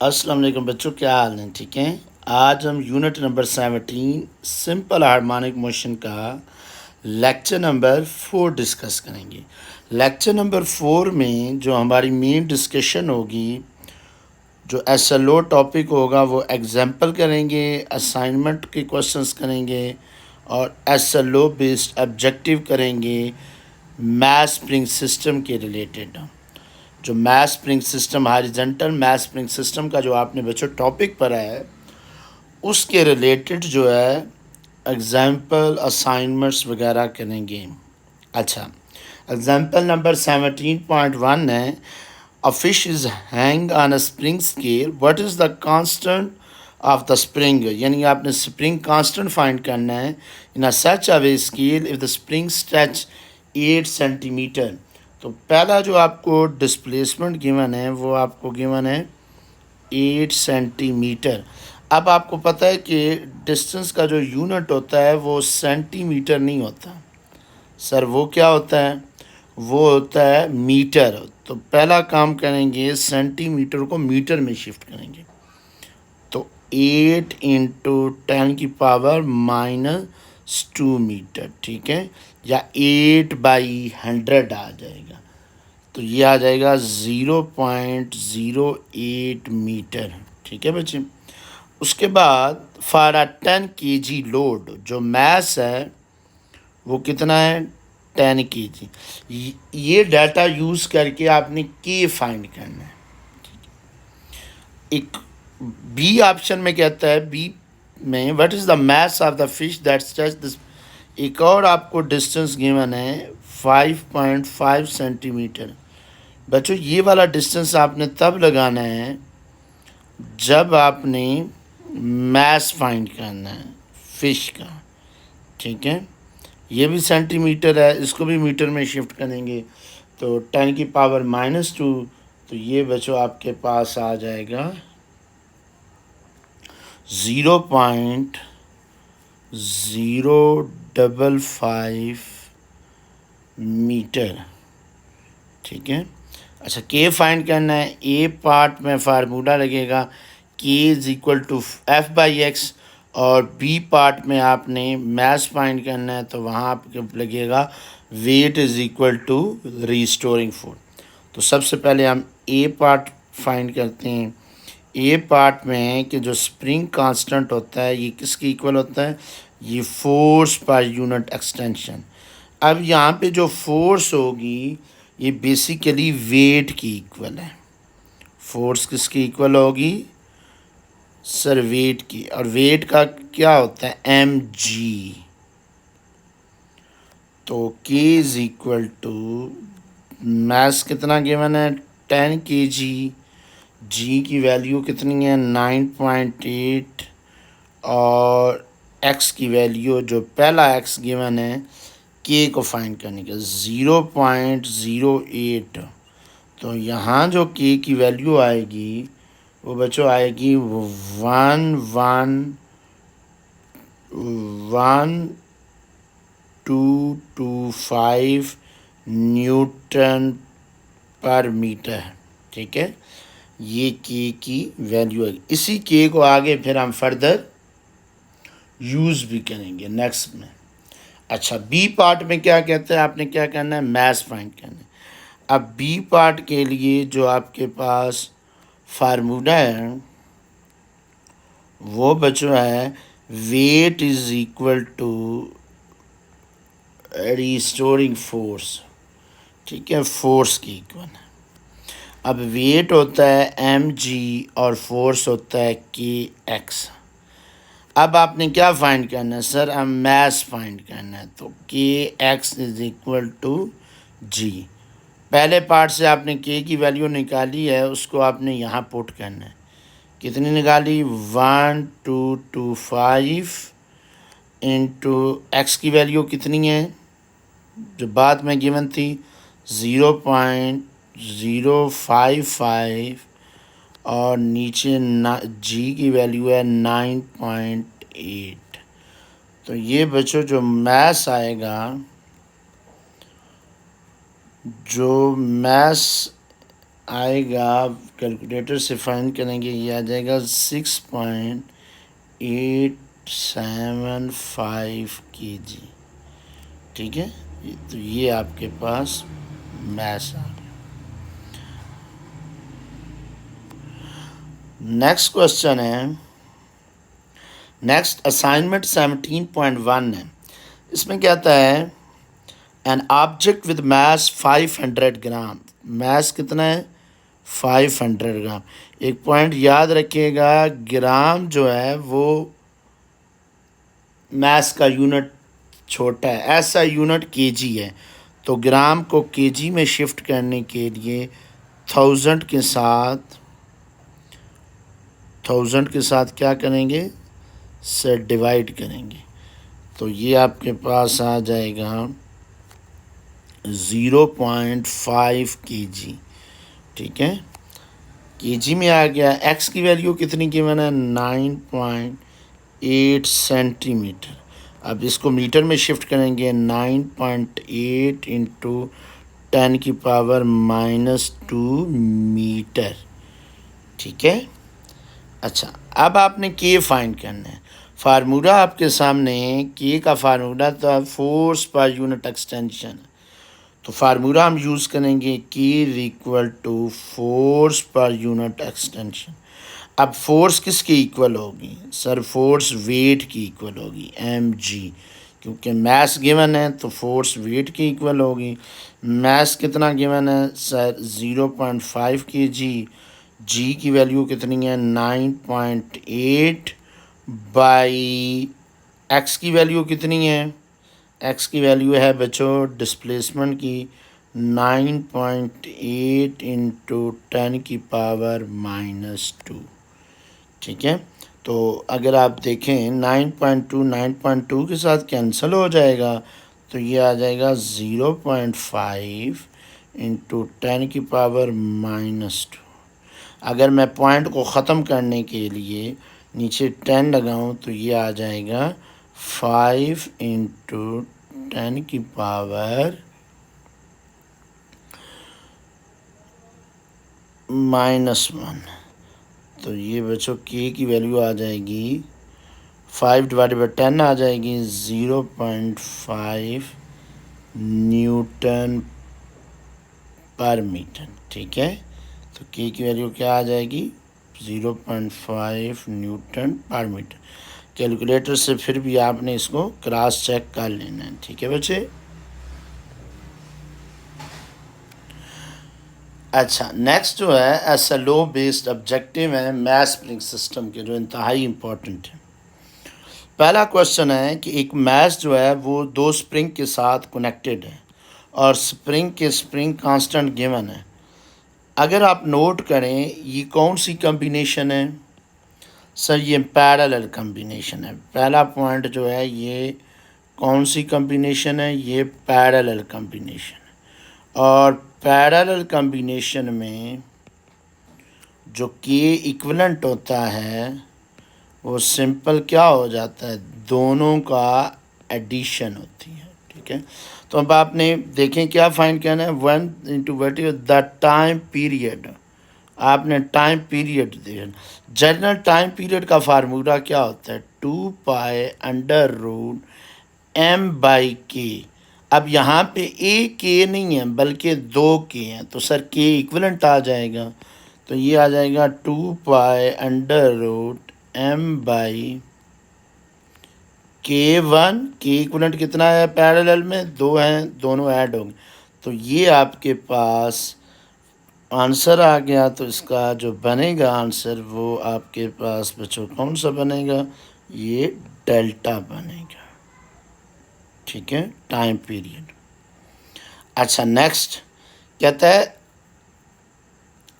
अस्सलाम वालेकुम बच्चों, क्या हाल है? ठीक है। आज हम unit number 17 simple harmonic motion का लेक्चर नंबर 4 डिस्कस करेंगे। लेक्चर नंबर 4 में जो हमारी मेन डिस्कशन होगी, जो एसएलओ टॉपिक होगा वो एग्जाम्पल करेंगे, असाइनमेंट के क्वेश्चंस करेंगे और एसएलओ बेस्ड ऑब्जेक्टिव करेंगे मैथ स्प्रिंग सिस्टम के रिलेटेड। जो math spring system, horizontal math spring system का जो आपने बच्चों टॉपिक पढ़ा है, उसके रिलेटेड जो है एग्जाम्पल असाइनमेंट्स वगैरह करेंगे। अच्छा, एग्जाम्पल नंबर 17.1 है, a fish is hang on a spring scale, what is the constant of the spring. यानी आपने स्प्रिंग कांस्टेंट फाइंड करना है in a such a way scale if the spring stretch 8 centimetre. तो पहला जो आपको displacement given है वो आपको गिवन है 8 सेंटीमीटर। अब आपको पता है कि डिस्टेंस का जो यूनिट होता है वो सेंटीमीटर नहीं होता सर, वो क्या होता है? वो होता है मीटर। तो पहला काम करेंगे, सेंटीमीटर को मीटर में शिफ्ट करेंगे। तो 8 इंटू 10⁻⁻² मीटर, ठीक है, या 8/100 आ जाएगा। तो ये आ जाएगा 0.08 मीटर, ठीक है बच्चे। उसके बाद फॉर अ 10 kg लोड, जो मास है वो कितना है? 10 kg। ये डाटा यूज़ करके आपने के फाइंड करना है। एक बी ऑप्शन में कहता है, बी में what is the mass of the fish that stretch this. एक और आपको डिस्टेंस गिवन है 5.5 सेंटीमीटर। बच्चों ये वाला डिस्टेंस आपने तब लगाना है जब आपने मास फाइंड करना है फिश का, ठीक है। ये भी सेंटीमीटर है, इसको भी मीटर में शिफ्ट करेंगे तो 10⁻²। तो ये बच्चों आपके पास आ जाएगा 0.055 मीटर, ठीक है। अच्छा, के फाइंड करना है। ए पार्ट में फार्मूला लगेगा के इज इक्वल टू F/x, और बी पार्ट में आपने मास फाइंड करना है तो वहाँ आपके लगेगा weight is equal to restoring force. तो सबसे पहले हम ए पार्ट फाइंड करते हैं। ए पार्ट में है कि जो स्प्रिंग कांस्टेंट होता है ये किसके इक्वल होता है? ये फोर्स पर यूनिट एक्सटेंशन। अब यहाँ पे जो फोर्स होगी ये बेसिकली वेट की इक्वल है। फोर्स किसकी इक्वल होगी सर? वेट की। और वेट का क्या होता है? mg। तो k इज इक्वल टू, मास कितना गिवन है? 10 kg। g की वैल्यू कितनी है? 9.8। और x की वैल्यू, जो पहला x गिवन है k को फाइंड करने का, 0.08। तो यहाँ जो k की वैल्यू आएगी वो बच्चों आएगी 111225 न्यूटन पर मीटर, ठीक है। ये के की वैल्यू है। इसी के को आगे फिर हम फर्दर यूज़ भी करेंगे नेक्स्ट में। अच्छा, बी पार्ट में क्या कहते हैं? आपने क्या करना है? मास फाइंड करना है। अब बी पार्ट के लिए जो आपके पास फार्मूला है वो बच्चों है weight is equal to restoring force, ठीक है, फोर्स की इक्वल है। अब वेट होता है mg और फोर्स होता है kx। अब आपने क्या फाइंड करना है सर? अब मास फाइंड करना है। तो kx is equal to g। पहले पार्ट से आपने k की वैल्यू निकाली है, उसको आपने यहाँ पुट करना है। कितनी निकाली? 1225 इंटू एक्स की वैल्यू कितनी है जो बाद में गिवन थी? 0.055, और नीचे जी की वैल्यू है 9.8। तो ये बच्चों जो मास आएगा, जो मास आएगा, कैलकुलेटर से फाइंड करेंगे, ये आ जाएगा 6.875 kg। ठीक है, तो ये आपके पास मैस आ गया। नेक्स्ट क्वेश्चन है, नेक्स्ट असाइनमेंट 17.1 है। इसमें क्या आता है, एन ऑब्जेक्ट विद मास 500 ग्राम। मास कितना है, 500 ग्राम। एक पॉइंट याद रखिएगा, ग्राम जो है वो मास का यूनिट छोटा है, ऐसा यूनिट केजी है। तो ग्राम को केजी में शिफ्ट करने के लिए 1000 के साथ क्या करेंगे, से डिवाइड करेंगे। तो ये आपके पास आ जाएगा 0.5 kg। ठीक है, केजी में आ गया। एक्स की वैल्यू कितनी गिवन है, 9.8 सेंटीमीटर। अब इसको मीटर में शिफ्ट करेंगे, 9.8 इंटू 10⁻⁻² मीटर। ठीक है, अच्छा अब आपने के फाइंड करना है। फार्मूला आपके सामने, के का फार्मूला तो फोर्स पर यूनिट एक्सटेंशन है। तो फार्मूला हम यूज़ करेंगे K equal to force per unit extension. अब फोर्स किसकी इक्वल होगी सर, फोर्स वेट की इक्वल होगी, mg। क्योंकि मास गिवन है तो फोर्स वेट की इक्वल होगी। मास कितना गिवन है सर, 0.5 kg। जी की वैल्यू कितनी है, 9.8 बाई एक्स की वैल्यू कितनी है, एक्स की वैल्यू है बच्चों डिस्प्लेसमेंट की 9.8 इंटू 10⁻⁻²। ठीक है, तो अगर आप देखें 9.2 के साथ कैंसिल हो जाएगा, तो ये आ जाएगा 0.5 इंटू 10⁻⁻²। अगर मैं पॉइंट को ख़त्म करने के लिए नीचे 10 लगाऊं तो ये आ जाएगा 5 इंटू 10⁻⁻1। तो ये बच्चों के की वैल्यू आ जाएगी 5/10 आ जाएगी 0.5 न्यूटन पर मीटर। ठीक है, तो के की वैल्यू क्या आ जाएगी, 0.5 न्यूटन पर मीटर। कैलकुलेटर से फिर भी आपने इसको क्रॉस चेक कर लेना है। ठीक है बच्चे, अच्छा नेक्स्ट जो है एसएलओ बेस्ड ऑब्जेक्टिव है मैथ स्प्रिंग सिस्टम के, जो इंतहाई इम्पोर्टेंट है। पहला क्वेश्चन है कि एक मैथ जो है वो दो स्प्रिंग के साथ कनेक्टेड है और स्प्रिंग कांस्टेंट गिवन है। अगर आप नोट करें ये कौन सी कॉम्बिनेशन है सर, ये पैरेलल कॉम्बिनेशन है। पहला पॉइंट जो है ये कौन सी कॉम्बिनेशन है, ये पैरेलल कॉम्बिनेशन है। और पैरेलल कॉम्बिनेशन में जो के इक्विवेलेंट होता है वो सिंपल क्या हो जाता है, दोनों का एडिशन होती है। ठीक है, तो अब आपने देखें क्या फाइंड करना है, 1 into what the time period. आपने टाइम पीरियड देखना, जनरल टाइम पीरियड का फार्मूला क्या होता है, 2π√m/k। अब यहाँ पे एक के नहीं है बल्कि दो के हैं, तो सर के इक्विवेलेंट आ जाएगा। तो ये आ जाएगा 2π√m/k1। के इक्विवेलेंट कितना है पैरेलल में, दो हैं, दोनों ऐड होंगे। तो ये आपके पास आंसर आ गया। तो इसका जो बनेगा आंसर वो आपके पास बच्चों कौन सा बनेगा, ये डेल्टा बनेगा। ठीक है, टाइम पीरियड। अच्छा नेक्स्ट कहता है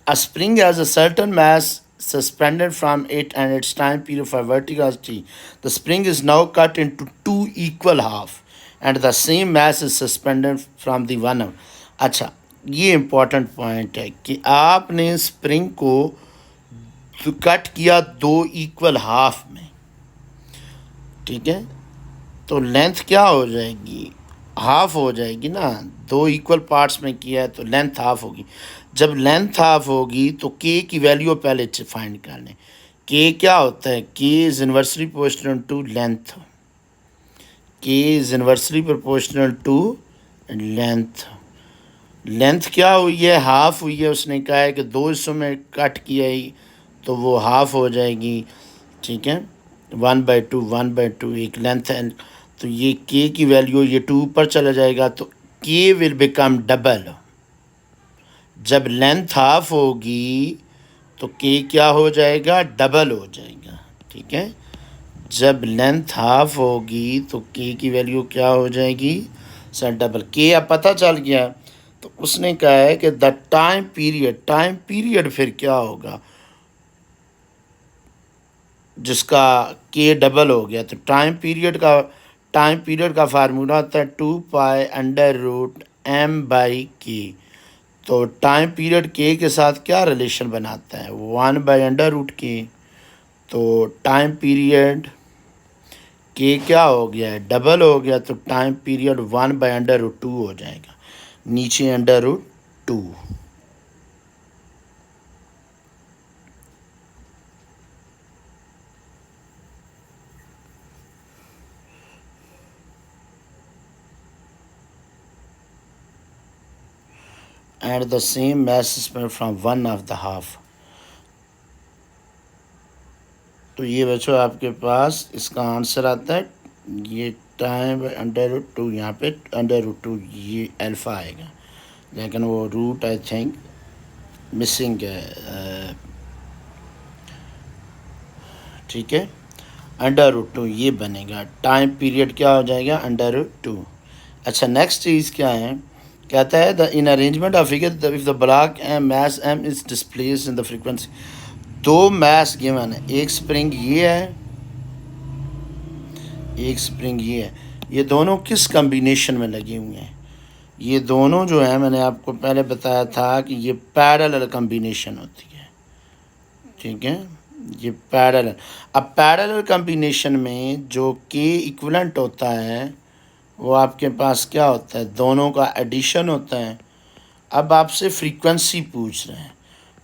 a spring has a certain mass suspended from it and its time period for vertical t. The spring is now cut into two equal half and the same mass is suspended from the one of. अच्छा ये important point है कि आपने spring को cut किया दो equal half में। ठीक है, तो लेंथ क्या हो जाएगी, हाफ हो जाएगी ना, दो इक्वल पार्ट्स में किया है तो लेंथ हाफ होगी। जब लेंथ हाफ होगी तो के की वैल्यू पहले फाइंड कर लें। के क्या होता है, K is inversely proportional to length, K is inversely proportional to length. Length क्या हुई है, हाफ हुई है। उसने कहा है कि दो हिस्सों में कट किया ही तो वो हाफ हो जाएगी, ठीक है। 1/2 1/2 एक लेंथ है, तो ये के की वैल्यू ये 2 ऊपर चला जाएगा तो के विल बिकम डबल। जब लेंथ हाफ होगी तो के क्या हो जाएगा, डबल हो जाएगा, ठीक है। जब लेंथ हाफ होगी तो के की वैल्यू क्या हो जाएगी सर, डबल। के अब पता चल गया, तो उसने कहा है कि द टाइम पीरियड फिर क्या होगा जिसका के डबल हो गया। तो टाइम पीरियड का फार्मूला होता है 2π√m/k। तो टाइम पीरियड के साथ क्या रिलेशन बनाता है, 1/√k। तो टाइम पीरियड के क्या हो गया है, डबल हो गया, तो टाइम पीरियड 1/√2 हो जाएगा, नीचे √2। And the same mass is spread from one of the half। तो ये बच्चों आपके पास इसका आंसर आता है, ये टाइम √2, यहाँ पे √2 ये अल्फ़ा आएगा, लेकिन वो रूट आई थिंक मिसिंग है, ठीक है। √2 ये बनेगा, टाइम पीरियड क्या हो जाएगा, √2। अच्छा नेक्स्ट चीज़ क्या है, कहता है the in arrangement of figure if the block M mass M is displaced in the frequency. दो मास गिवन है, एक स्प्रिंग ये है, एक स्प्रिंग ये है, ये दोनों किस कम्बिनेशन में लगे हुए हैं, ये दोनों जो है मैंने आपको पहले बताया था कि ये पैरेलल कम्बिनेशन होती है, ठीक है। ये पैरेलल, अब पैरेलल कम्बिनेशन में जो के इक्विवेलेंट होता है वो आपके पास क्या होता है, दोनों का एडिशन होता है। अब आपसे फ्रीक्वेंसी पूछ रहे हैं,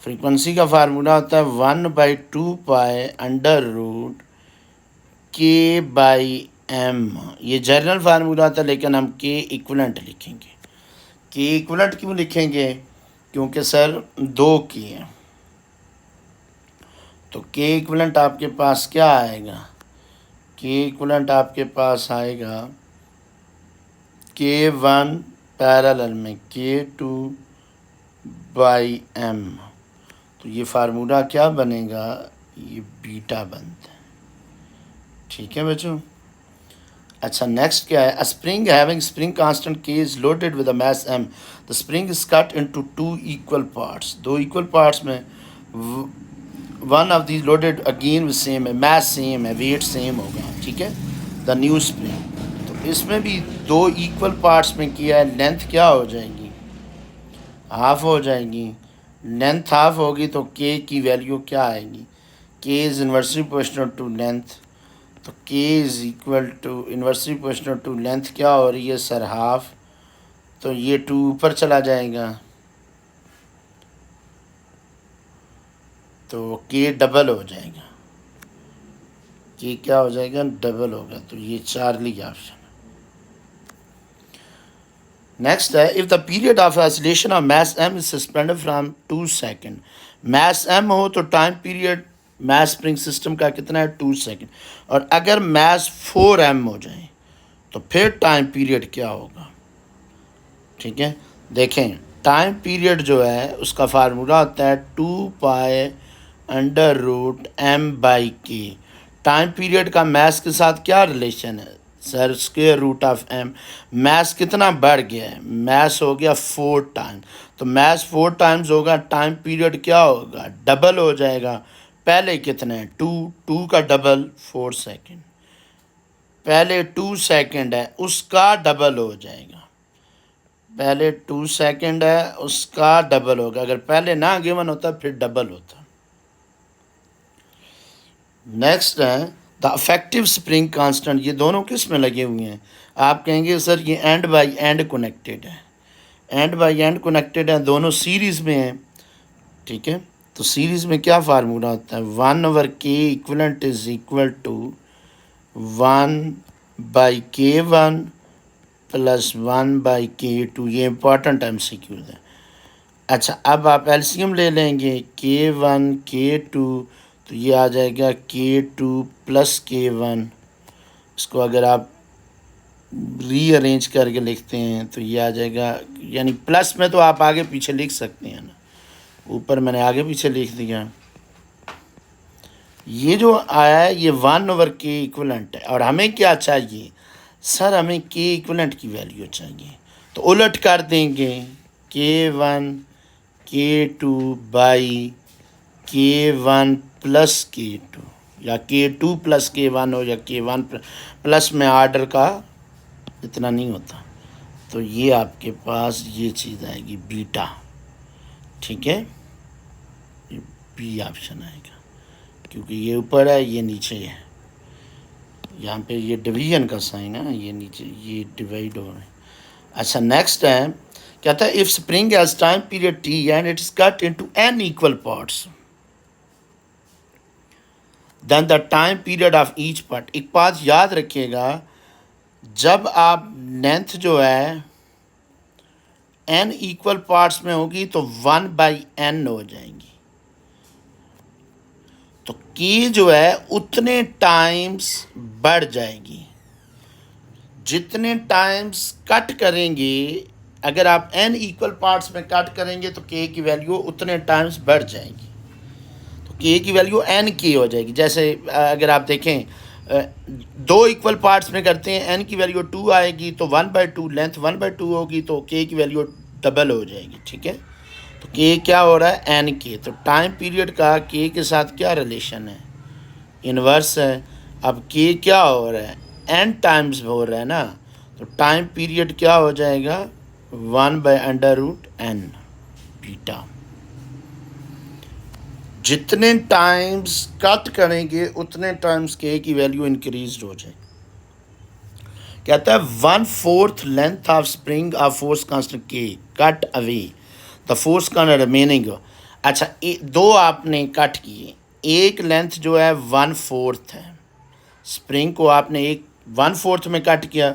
फ्रीक्वेंसी का फार्मूला होता है 1/2π√k/m। ये जनरल फार्मूला था, लेकिन हम के इक्विवेलेंट लिखेंगे। के इक्विवेलेंट क्यों लिखेंगे, क्योंकि सर दो के हैं, तो के इक्विवेलेंट आपके पास क्या आएगा, के इक्विवेलेंट आपके पास आएगा K1 पैरेलल में K2/m। तो ये फार्मूला क्या बनेगा, ये बीटा बनता है, ठीक है बच्चों। अच्छा नेक्स्ट क्या है, a spring having spring constant K is loaded with a mass m। The spring is cut into two equal parts, दो इक्वल पार्ट्स में one of these loaded again with same है, मास सेम है, weight same होगा, ठीक है। The new spring, तो इसमें भी दो इक्वल पार्ट्स में किया है, लेंथ क्या हो जाएगी, हाफ हो जाएगी। लेंथ हाफ होगी तो के की वैल्यू क्या आएगी, K is inversely proportional to length. तो K is equal to inversely proportional to length क्या हो रही है सर, हाफ, तो ये 2 ऊपर चला जाएगा, तो के डबल हो जाएगा, के क्या हो जाएगा, डबल होगा, तो ये चार्ली ऑप्शन। नेक्स्ट है, if the period of oscillation of mass m is suspended from 2 second. Mass m हो तो time period mass spring system का कितना है, 2 सेकेंड। और अगर मास 4m हो जाए तो फिर टाइम पीरियड क्या होगा, ठीक है। देखें टाइम पीरियड जो है उसका फार्मूला होता है 2π√m/k। टाइम पीरियड का मास के साथ क्या रिलेशन है sir, square root of m। Mass कितना बढ़ गया है, मास हो गया 4 टाइम, तो मास 4 टाइम्स होगा, टाइम पीरियड क्या होगा, डबल हो जाएगा। पहले कितने हैं, 2 का डबल 4 सेकेंड, पहले 2 सेकेंड है उसका डबल हो जाएगा, पहले 2 सेकेंड है उसका डबल होगा, अगर पहले ना गिवन होता फिर डबल होता। नेक्स्ट है, द अफेक्टिव स्प्रिंग कांस्टेंट, ये दोनों किस में लगे हुए हैं? आप कहेंगे सर ये एंड बाई एंड कनेक्टेड है, एंड बाई एंड कनेक्टेड है, दोनों सीरीज़ में हैं, ठीक है। तो सीरीज़ में क्या फार्मूला होता है? 1/k equivalent is equal to 1/k1 plus 1/k2। ये इंपॉर्टेंट MCQ है। अच्छा, अब आप एलसीएम ले लेंगे, K1 K2, तो ये आ जाएगा K2 प्लस K1। इसको अगर आप रीअरेंज करके लिखते हैं तो ये आ जाएगा, यानी प्लस में तो आप आगे पीछे लिख सकते हैं ना, ऊपर मैंने आगे पीछे लिख दिया। ये जो आया है ये 1/k इक्वलेंट है, और हमें क्या चाहिए सर? हमें k इक्वलेंट की वैल्यू चाहिए, तो उलट कर देंगे, K1 K2 by K1 plus K2, या K2 प्लस K1 हो या K1 प्लस में ऑर्डर का इतना नहीं होता। तो ये आपके पास ये चीज़ आएगी बीटा, ठीक है, ये बी ऑप्शन आएगा, क्योंकि ये ऊपर है ये नीचे है, यहाँ पे ये डिवीजन का साइन है, ये नीचे ये डिवाइड हो रहा है। अच्छा, नेक्स्ट है, कहता है if spring has time period t and it is cut into n equal parts, then the time period of each part. एक बात याद रखिएगा, जब आप लेंथ जो है n इक्वल पार्ट्स में होगी तो 1/n हो जाएंगी, तो k जो है उतने टाइम्स बढ़ जाएगी, जितने टाइम्स कट करेंगे। अगर आप n इक्वल पार्ट्स में कट करेंगे तो k की वैल्यू उतने टाइम्स बढ़ जाएगी, तो k की वैल्यू nk हो जाएगी। जैसे अगर आप देखें 2 इक्वल पार्ट्स में करते हैं, n की वैल्यू 2 आएगी तो 1/2 लेंथ 1/2 होगी, तो k की वैल्यू डबल हो जाएगी, ठीक है। तो k क्या हो रहा है? nk। तो टाइम पीरियड का k के साथ क्या रिलेशन है? इन्वर्स है। अब k क्या हो रहा है? n टाइम्स हो रहा है ना, तो टाइम पीरियड क्या हो जाएगा? 1/√n beta. जितने टाइम्स कट करेंगे उतने टाइम्स k की वैल्यू इंक्रीज हो जाएगी। कहता है 1/4 length of spring of force constant k cut away the force का रिमेनिंग। अच्छा, दो आपने कट किए, एक लेंथ जो है 1/4 है, स्प्रिंग को आपने एक 1/4 में कट किया,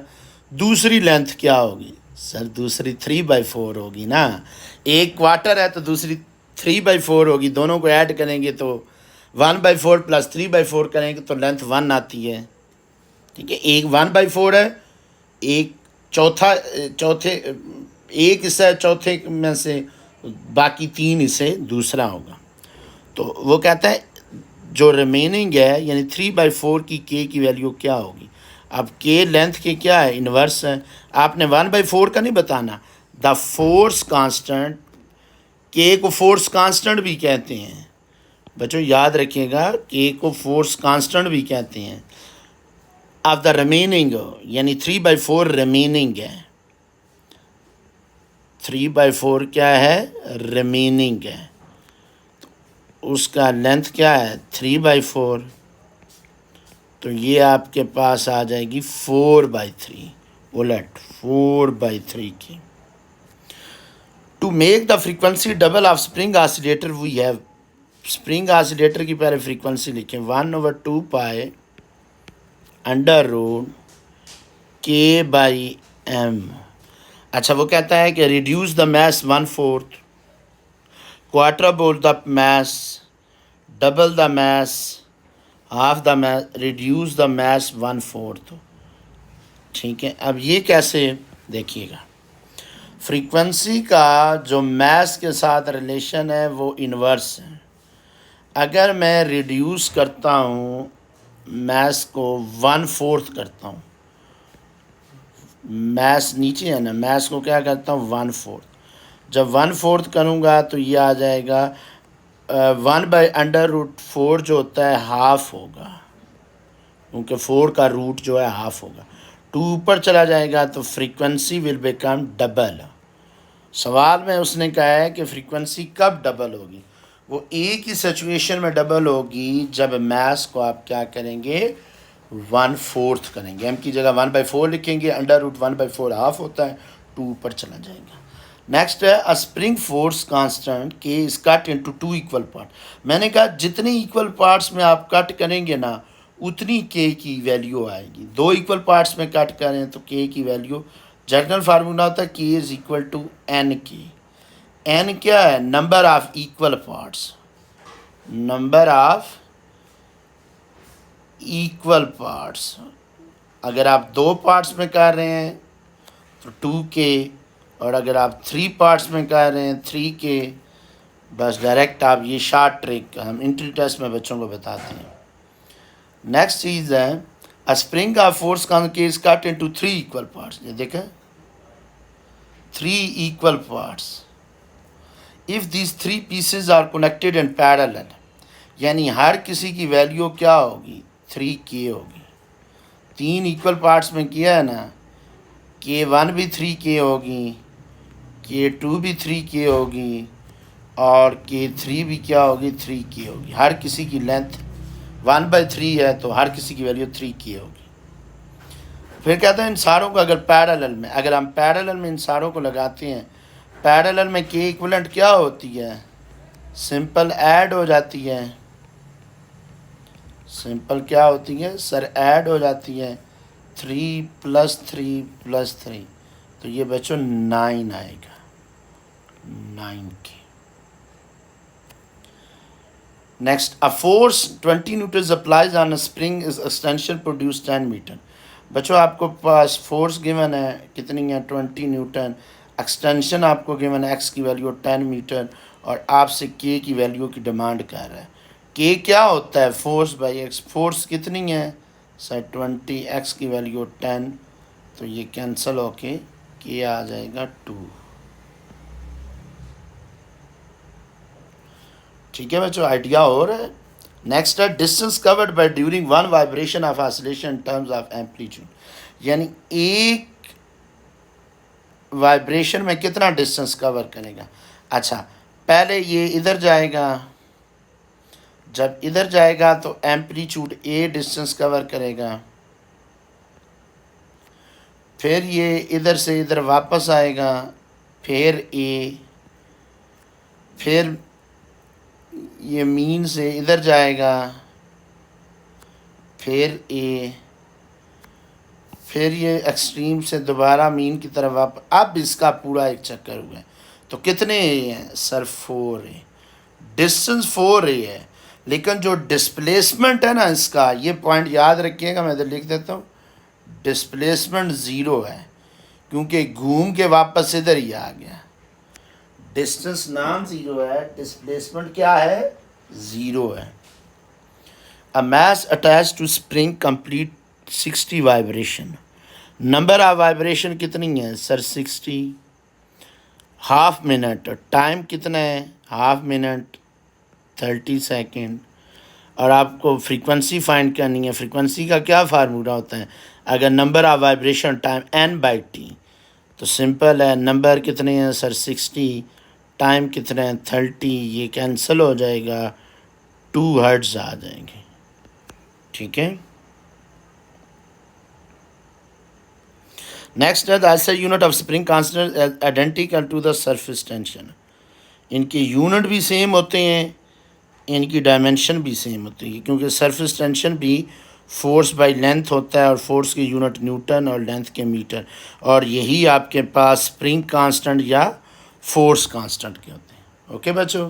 दूसरी लेंथ क्या होगी सर? दूसरी 3/4 होगी ना, एक क्वार्टर है तो दूसरी 3/4 होगी, दोनों को ऐड करेंगे तो 1/4 प्लस 3/4 करेंगे तो लेंथ 1 आती है, ठीक है। एक 1/4 है, एक चौथे एक हिस्सा है चौथे में से, बाकी 3 हिस्से दूसरा होगा। तो वो कहता है जो रिमेनिंग है यानी 3/4 की k की वैल्यू क्या होगी? अब k लेंथ के क्या है? इन्वर्स है। आपने 1/4 का नहीं बताना, द फोर्स कांस्टेंट, k को फोर्स कांस्टेंट भी कहते हैं बच्चों, याद रखिएगा, k को फोर्स कांस्टेंट भी कहते हैं। ऑफ द रिमेनिंग, यानी 3/4 रिमेनिंग है, 3/4 क्या है? रिमेनिंग है, उसका लेंथ क्या है? 3/4, तो ये आपके पास आ जाएगी 4/3, उलट 4/3 की। To make the frequency double of spring oscillator we have, spring oscillator की पहले फ्रीक्वेंसी लिखें 1/2 पाई √k/m। अच्छा, वो कहता है कि reduce the mass 1/4, quarter the mass, double the mass, half the mass, reduce the mass 1/4, ठीक है। अब ये कैसे देखिएगा, फ्रीक्वेंसी का जो मैस के साथ रिलेशन है वो इन्वर्स है। अगर मैं रिड्यूस करता हूँ मैस को 1/4 करता हूँ, मैस नीचे है ना, मैस को क्या करता हूँ 1/4, जब 1/4 करूँगा तो ये आ जाएगा 1/√4 जो होता है हाफ होगा, क्योंकि 4 का रूट जो है हाफ होगा, 2 ऊपर चला जाएगा तो फ्रीक्वेंसी विल बिकम डबल। सवाल में उसने कहा है कि फ्रीक्वेंसी कब डबल होगी? वो एक ही सिचुएशन में डबल होगी जब मैस को आप क्या करेंगे? 1/4 करेंगे, m की जगह 1/4 लिखेंगे, √1/4 हाफ होता है, 2 ऊपर चला जाएगा। नेक्स्ट है अ स्प्रिंग फोर्स कांस्टेंट के is cut into 2 equal part. मैंने कहा जितने इक्वल पार्ट्स में आप कट करेंगे ना उतनी के की वैल्यू आएगी। 2 इक्वल पार्ट्स में कट करें तो के की वैल्यू, जनरल फार्मूला होता है के इज इक्वल टू एन के। एन क्या है? Number of equal parts, number of equal parts. अगर आप 2 पार्ट्स में कर रहे हैं तो 2k, और अगर आप 3 पार्ट्स में कर रहे हैं 3k। बस डायरेक्ट आप ये शॉर्ट ट्रिक हम इंट्री टेस्ट में बच्चों को बताते हैं। नेक्स्ट चीज़ है a spring of force case cut into 3 equal parts. ये देखें 3 equal parts. If these 3 pieces are connected in parallel, यानी हर किसी की वैल्यू क्या होगी? 3k होगी। 3 इक्वल पार्ट्स में किया है ना, k1 भी 3k होगी, k2 भी 3k होगी, और k3 भी क्या होगी? 3k होगी। हर किसी की लेंथ 1/3 है तो हर किसी की वैल्यू 3k होगी। फिर कहते हैं इन सारों को अगर पैरेलल में, अगर हम पैरेलल में इन सारों को लगाते हैं, पैरेलल में k इक्विवेलेंट क्या होती है? सिंपल ऐड हो जाती है। सिंपल क्या होती है सर? ऐड हो जाती है। 3 + 3 + 3, तो ये बच्चों 9 आएगा, 9k। Next a force 20 newton applies on a spring is extension produce 10 metre. बच्चों आपको पास फोर्स गिवन है, कितनी है? 20 न्यूटन। एक्सटेंशन आपको गिवन है, x की वैल्यू 10 मीटर, और आपसे k की वैल्यू की डिमांड कर रहा है। k क्या होता है? Force by x। फोर्स कितनी है सर? 20, x की वैल्यू 10, तो ये कैंसिल होके k आ जाएगा 2। ठीक है बच्चों, आइडिया हो रहा है। नेक्स्ट है distance covered by during one vibration of oscillation in terms of amplitude, यानी एक वाइब्रेशन में कितना डिस्टेंस कवर करेगा। अच्छा, पहले ये इधर जाएगा, जब इधर जाएगा तो एम्पलीट्यूड ए डिस्टेंस कवर करेगा, फिर ये इधर से इधर वापस आएगा, फिर ए, फिर ये मीन से इधर जाएगा, फिर ए, फिर ये एक्सट्रीम से दोबारा मीन की तरफ वापस। अब इसका पूरा एक चक्कर हुआ है, तो कितने ए हैं सर? 4a। डिस्टेंस 4a है, लेकिन जो डिस्प्लेसमेंट है ना इसका, ये पॉइंट याद रखिएगा, मैं इधर लिख देता हूँ। डिस्प्लेसमेंट 0 है, क्योंकि घूम के वापस इधर ही आ गया। डिस्टेंस नाम 0 है, डिस्प्लेसमेंट क्या है? 0 है। A mass attach to spring complete 60 vibration. Number of vibration कितनी है सर? 60। हाफ मिनट, टाइम कितना है? Half minute 30 second. और आपको फ्रीक्वेंसी फाइंड करनी है। फ्रीक्वेंसी का क्या फार्मूला होता है? अगर number of vibration time n/t, तो सिंपल है, नंबर कितने हैं सर? 60, टाइम कितने हैं? 30, ये कैंसिल हो जाएगा, 2 हर्ट्ज़ आ जाएंगे। ठीक है। नेक्स्ट है the SI unit of spring constant identical to the surface tension. इनके यूनिट भी सेम होते हैं, इनकी डायमेंशन भी सेम होती है, क्योंकि सरफेस टेंशन भी फोर्स बाय लेंथ होता है, और फोर्स की यूनिट न्यूटन और लेंथ के मीटर, और यही आपके पास स्प्रिंग कांस्टेंट या फोर्स कांस्टेंट के होते हैं। ओके बच्चों।